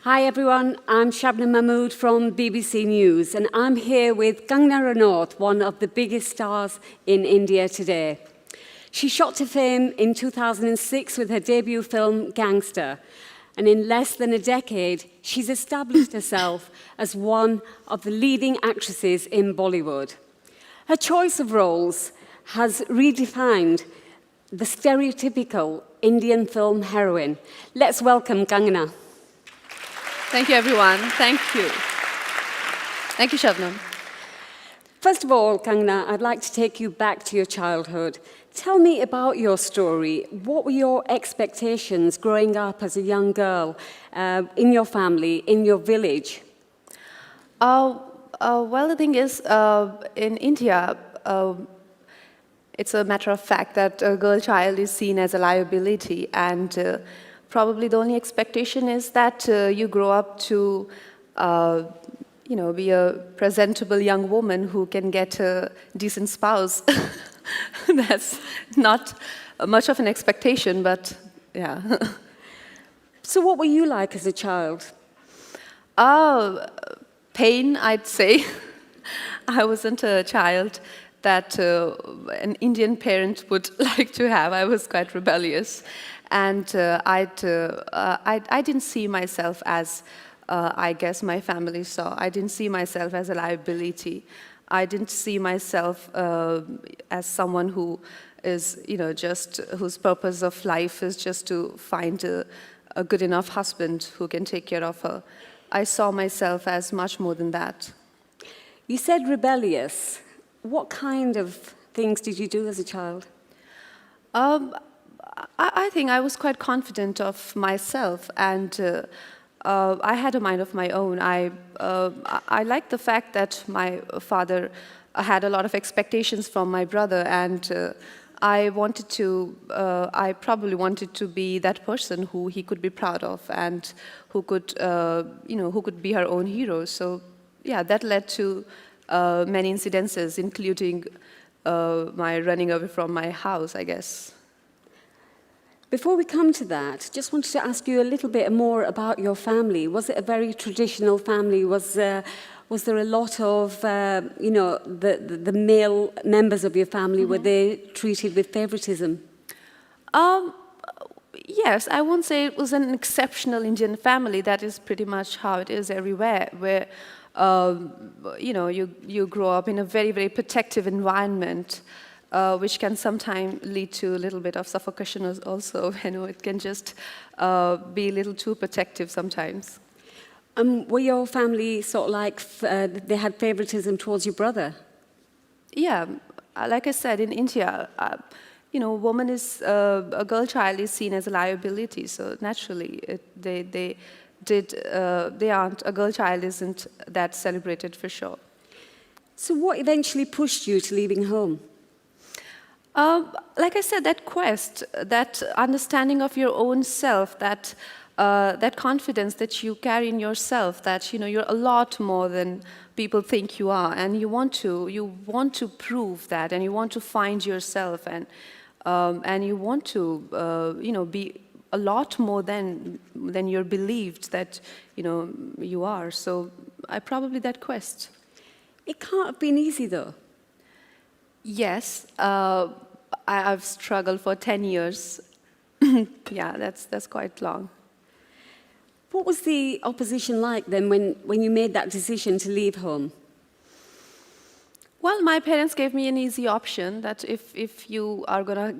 Hi everyone, I'm Shabnam Mahmood from BBC News and I'm here with Kangana Ranaut, one of the biggest stars in India today. She shot to fame in 2006 with her debut film Gangster, and in less than a decade she's established herself as one of the leading actresses in Bollywood. Her choice of roles has redefined the stereotypical Indian film heroine. Let's welcome Kangana. Thank you, everyone. Thank you. Thank you, Shabnam. First of all, Kangana, I'd like to take you back to your childhood. Tell me about your story. What were your expectations growing up as a young girl in your family, in your village? Well, the thing is, in India, it's a matter of fact that a girl child is seen as a liability, and probably the only expectation is that you grow up to, be a presentable young woman who can get a decent spouse. That's not much of an expectation, but yeah. So what were you like as a child? Pain, I'd say. I wasn't a child that an Indian parent would like to have. I was quite rebellious. And I didn't see myself as, I guess my family saw. I didn't see myself as a liability. I didn't see myself as someone who is, whose purpose of life is just to find a good enough husband who can take care of her. I saw myself as much more than that. You said rebellious. What kind of things did you do as a child? I think I was quite confident of myself, and I had a mind of my own. I liked the fact that my father had a lot of expectations from my brother, and I probably wanted to be that person who he could be proud of, and who could, who could be her own hero. So, yeah, that led to many incidences, including my running away from my house, I guess. Before we come to that, just wanted to ask you a little bit more about your family. Was it a very traditional family? Was there a lot of, the male members of your family, were they treated with favoritism? Yes, I won't say it was an exceptional Indian family. That is pretty much how it is everywhere, where, you grow up in a very, very protective environment. Which can sometimes lead to a little bit of suffocation also. It can just be a little too protective sometimes. Were your family sort of like, they had favoritism towards your brother? Yeah, like I said, in India, a girl child is seen as a liability, so naturally a girl child isn't that celebrated for sure. So what eventually pushed you to leaving home? Like I said, that quest, that understanding of your own self, that confidence that you carry in yourself, that you're a lot more than people think you are, and you want to prove that, and you want to find yourself, and you want to be a lot more than you're believed that you are. So probably that quest. It can't have been easy though. Yes, I've struggled for 10 years. Yeah, that's quite long. What was the opposition like then when you made that decision to leave home? Well, my parents gave me an easy option that if you are gonna,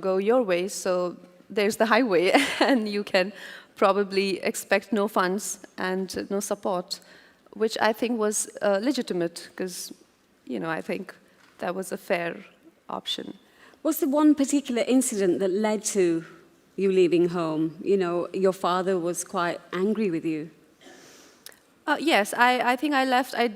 go your way, so there's the highway, and you can probably expect no funds and no support, which I think was legitimate, because, I think that was a fair option. Was there one particular incident that led to you leaving home? Your father was quite angry with you. Yes, I think I left. I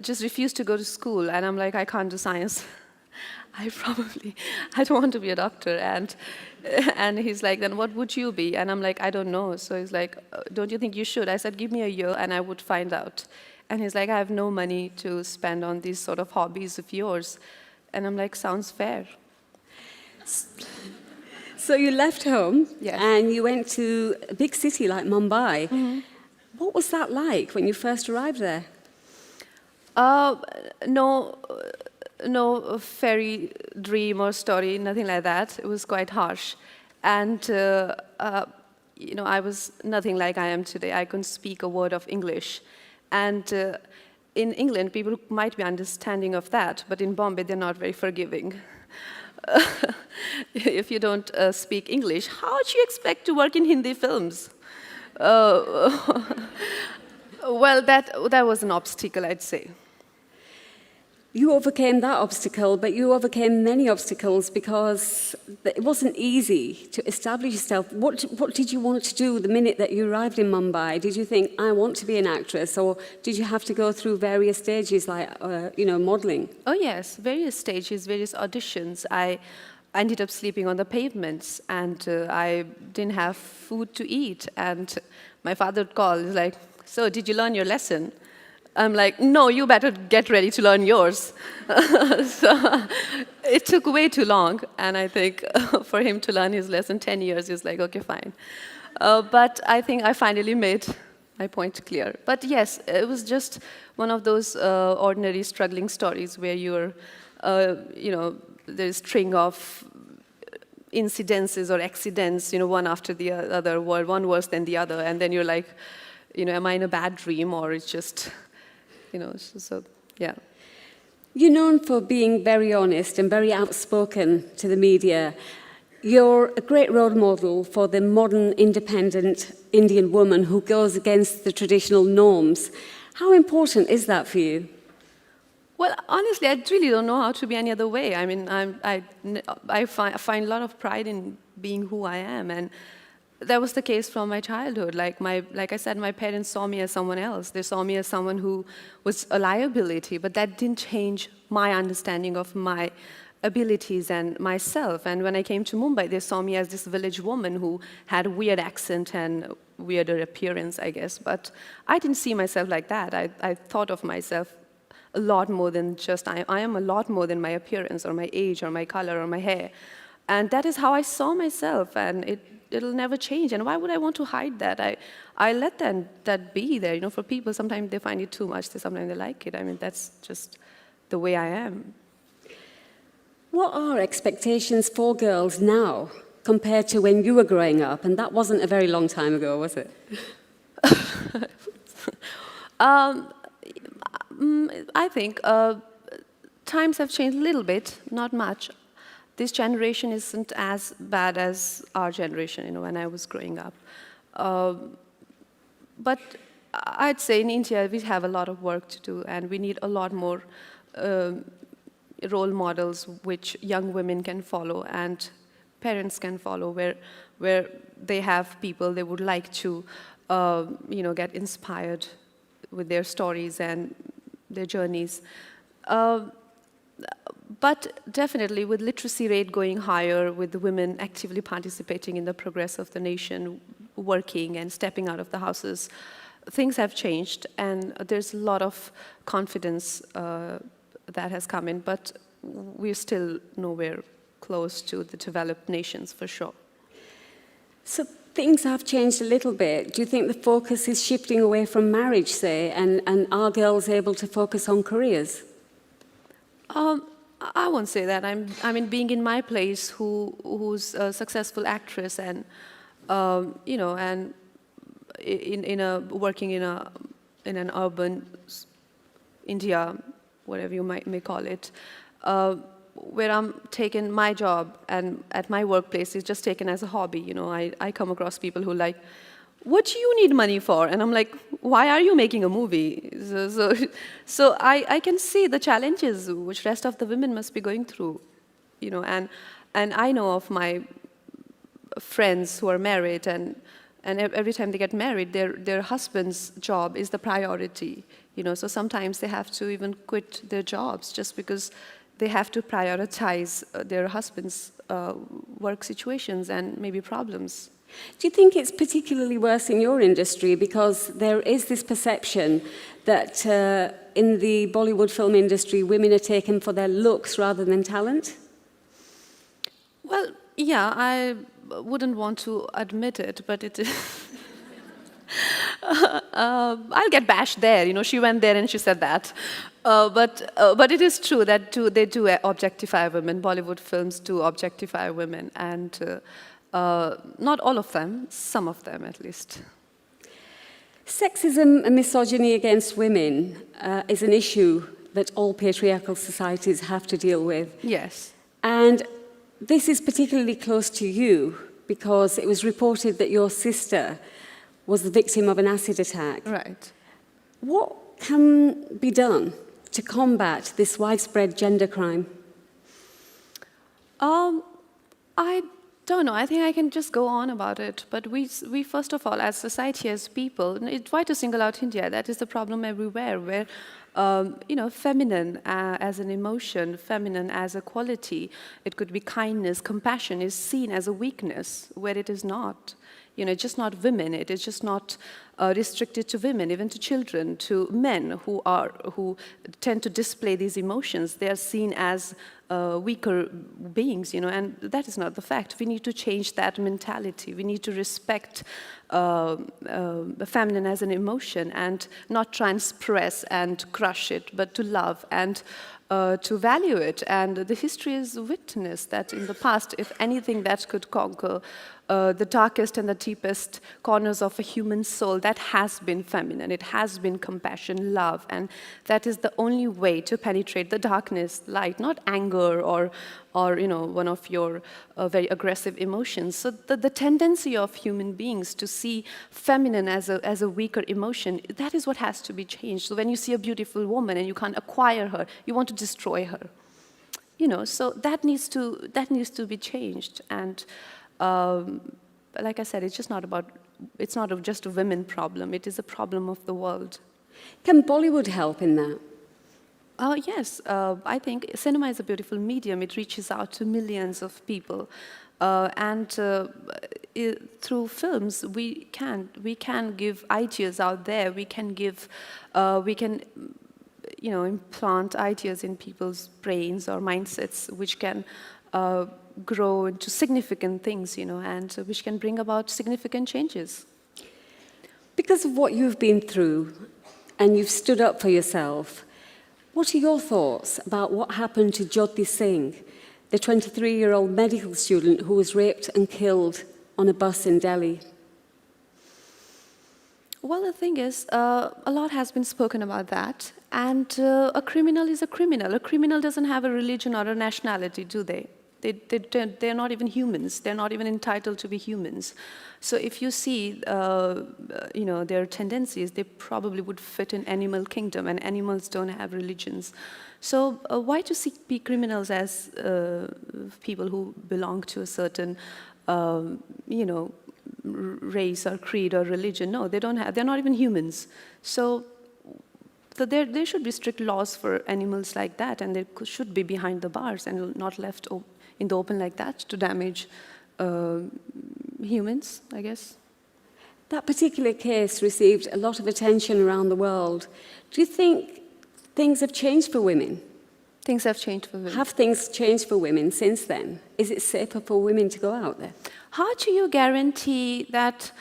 just refused to go to school, and I'm like, I can't do science. I don't want to be a doctor. And he's like, then what would you be? And I'm like, I don't know. So he's like, don't you think you should? I said, give me a year and I would find out. And he's like, I have no money to spend on these sort of hobbies of yours. And I'm like, sounds fair. So you left home, yes. and you went to a big city like Mumbai. Mm-hmm. What was that like when you first arrived there? No, no fairy dream or story, nothing like that. It was quite harsh. And, you know, I was nothing like I am today. I couldn't speak a word of English. And in England, people might be understanding of that, but in Bombay, they're not very forgiving. If you don't speak English, how do you expect to work in Hindi films? Well, that was an obstacle, I'd say. You overcame that obstacle, but you overcame many obstacles because it wasn't easy to establish yourself. What did you want to do the minute that you arrived in Mumbai? Did you think, I want to be an actress? Or did you have to go through various stages like, you know, modeling? Oh, yes, various stages, various auditions. I ended up sleeping on the pavements, and I didn't have food to eat. And my father would call, he's like, so did you learn your lesson? I'm like, no, you better get ready to learn yours. So it took way too long, and I think for him to learn his lesson, 10 years, he was like, okay, fine. But I think I finally made my point clear. But yes, it was just one of those ordinary struggling stories where you're, you know, there's a string of incidences or accidents, you know, one after the other, one worse than the other, and then you're like, you know, am I in a bad dream, or it's just, you know, so yeah. You're known for being very honest and very outspoken to the media. You're a great role model for the modern, independent Indian woman who goes against the traditional norms. How important is that for you? Well, honestly, I really don't know how to be any other way. I mean, I find a lot of pride in being who I am, and that was the case from my childhood. Like I said, my parents saw me as someone else. They saw me as someone who was a liability, but that didn't change my understanding of my abilities and myself. And when I came to Mumbai, they saw me as this village woman who had a weird accent and weirder appearance, I guess. But I didn't see myself like that. I thought of myself a lot more than just, I am a lot more than my appearance or my age or my color or my hair. And that is how I saw myself, and it'll never change. And why would I want to hide that? I let that be there. You know, for people, sometimes they find it too much, sometimes they like it. I mean, that's just the way I am. What are expectations for girls now compared to when you were growing up? And that wasn't a very long time ago, was it? I think times have changed a little bit, not much. This generation isn't as bad as our generation, you know, when I was growing up. But I'd say in India, we have a lot of work to do, and we need a lot more role models which young women can follow and parents can follow, where they have people they would like to, you know, get inspired with their stories and their journeys. But definitely, with literacy rate going higher, with the women actively participating in the progress of the nation, working and stepping out of the houses, things have changed, and there's a lot of confidence that has come in, but we're still nowhere close to the developed nations, for sure. So things have changed a little bit. Do you think the focus is shifting away from marriage, say, and are girls able to focus on careers? I won't say that. I mean, being in my place, who's a successful actress, and you know, and working in an urban India, whatever you may call it, where I'm taking my job and at my workplace is just taken as a hobby. You know, I come across people who are like, what do you need money for? And I'm like, why are you making a movie? So I can see the challenges which rest of the women must be going through, you know, and I know of my friends who are married, and every time they get married, their husband's job is the priority, you know, so sometimes they have to even quit their jobs just because they have to prioritize their husband's work situations and maybe problems. Do you think it's particularly worse in your industry because there is this perception that in the Bollywood film industry, women are taken for their looks rather than talent? Well, yeah, I wouldn't want to admit it, but it is. I'll get bashed there. You know, she went there and she said that. But it is true that they do objectify women. Bollywood films do objectify women, and not all of them, some of them at least. Sexism and misogyny against women is an issue that all patriarchal societies have to deal with. Yes. And this is particularly close to you because it was reported that your sister was the victim of an acid attack. Right. What can be done to combat this widespread gender crime? I don't know. I think I can just go on about it. But we first of all, as society, as people, try to single out India. That is the problem everywhere, where you know, feminine as an emotion, feminine as a quality, it could be kindness, compassion, is seen as a weakness, where it is not. You know, it's just not women. It is just not restricted to women, even to children, to men who tend to display these emotions. They are seen as weaker beings, you know, and that is not the fact. We need to change that mentality. We need to respect the feminine as an emotion and not try and suppress and crush it, but to love and to value it. And the history is witness that in the past, if anything that could conquer the darkest and the deepest corners of a human soul, that has been feminine. It has been compassion, love, and that is the only way to penetrate the darkness, light, not anger or you know, one of your very aggressive emotions. So the tendency of human beings to see feminine as a weaker emotion, that is what has to be changed. So when you see a beautiful woman and you can't acquire her, you want to destroy her. You know, so that needs to be changed. And like I said, it's just not about, it's not just a women problem, it is a problem of the world. Can Bollywood help in that? Yes, I think cinema is a beautiful medium. It reaches out to millions of people. Through films, we can give ideas out there. We can you know, implant ideas in people's brains or mindsets, which can grow into significant things, you know, and which can bring about significant changes. Because of what you've been through, and you've stood up for yourself, what are your thoughts about what happened to Jyoti Singh, the 23-year-old medical student who was raped and killed on a bus in Delhi? Well, the thing is, a lot has been spoken about that, and a criminal is a criminal. A criminal doesn't have a religion or a nationality, do they? They're not even humans. They're not even entitled to be humans. So if you see, you know, their tendencies, they probably would fit in animal kingdom, and animals don't have religions. So why to see criminals as people who belong to a certain, you know, race or creed or religion? No, they don't have. They're not even humans. So there should be strict laws for animals like that, and they should be behind the bars and not left in the open like that to damage humans, I guess. That particular case received a lot of attention around the world. Do you think things have changed for women? Things have changed for women. Have things changed for women since then? Is it safer for women to go out there? How do you guarantee that,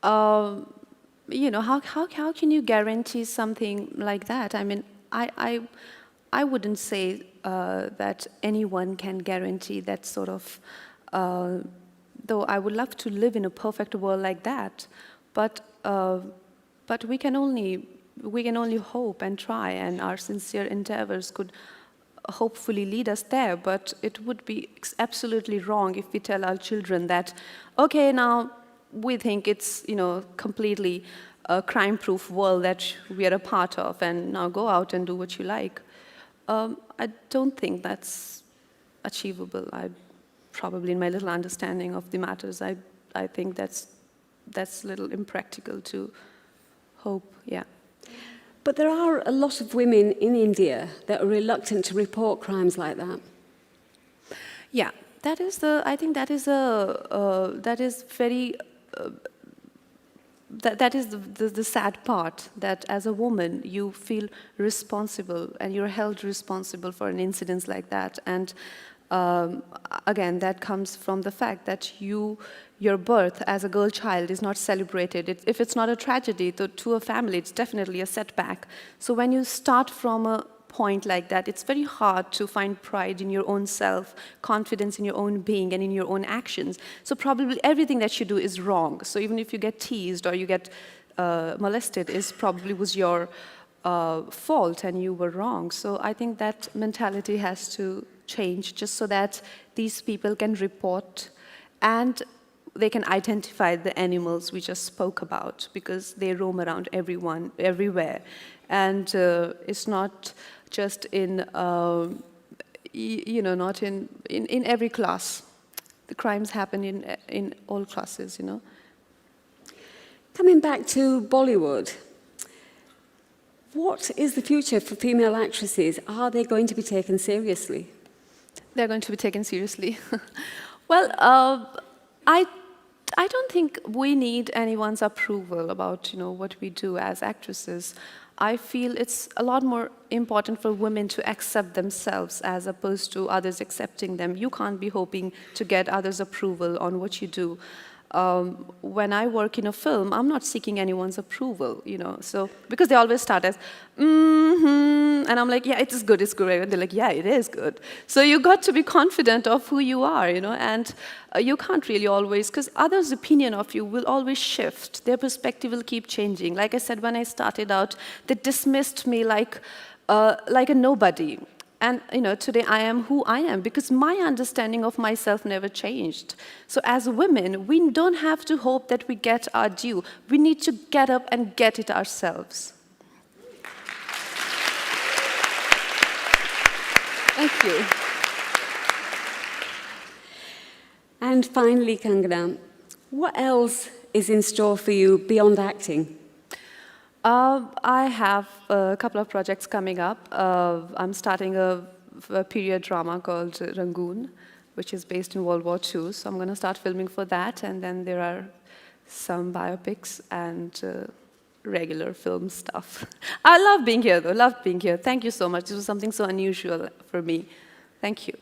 you know, how can you guarantee something like that? I mean, I wouldn't say that anyone can guarantee that sort of, though I would love to live in a perfect world like that, but we can only hope and try, and our sincere endeavors could hopefully lead us there. But it would be absolutely wrong if we tell our children that, okay, now we think it's, you know, completely a crime-proof world that we are a part of, and now go out and do what you like. I don't think that's achievable. Probably in my little understanding of the matters, I think that's a little impractical to hope, yeah. But there are a lot of women in India that are reluctant to report crimes like that. Yeah, I think that is very, that is the sad part, that as a woman you feel responsible and you're held responsible for an incident like that, and again, that comes from the fact that your birth as a girl child is not celebrated. If it's not a tragedy, to a family, it's definitely a setback. So when you start from a point like that, it's very hard to find pride in your own self, confidence in your own being and in your own actions. So probably everything that you do is wrong. So even if you get teased or you get molested, was your fault and you were wrong. So I think that mentality has to change just so that these people can report and they can identify the animals we just spoke about, because they roam around everywhere. And it's not just in, not in every class. The crimes happen in all classes, Coming back to Bollywood, what is the future for female actresses? Are they going to be taken seriously? They're going to be taken seriously. Well, I don't think we need anyone's approval about what we do as actresses. I feel it's a lot more important for women to accept themselves as opposed to others accepting them. You can't be hoping to get others' approval on what you do. When I work in a film, I'm not seeking anyone's approval, so because they always start as, and I'm like, yeah, it is good, it's great, and they're like, yeah, it is good. So you got to be confident of who you are, and you can't really always, because others' opinion of you will always shift. Their perspective will keep changing. Like I said, when I started out, they dismissed me like a nobody. And today I am who I am because my understanding of myself never changed. So as women, we don't have to hope that we get our due. We need to get up and get it ourselves. Thank you. And finally, Kangana, what else is in store for you beyond acting? I have a couple of projects coming up. I'm starting a period drama called Rangoon, which is based in World War II. So I'm going to start filming for that. And then there are some biopics and regular film stuff. I love being here, though. Love being here. Thank you so much. This was something so unusual for me. Thank you.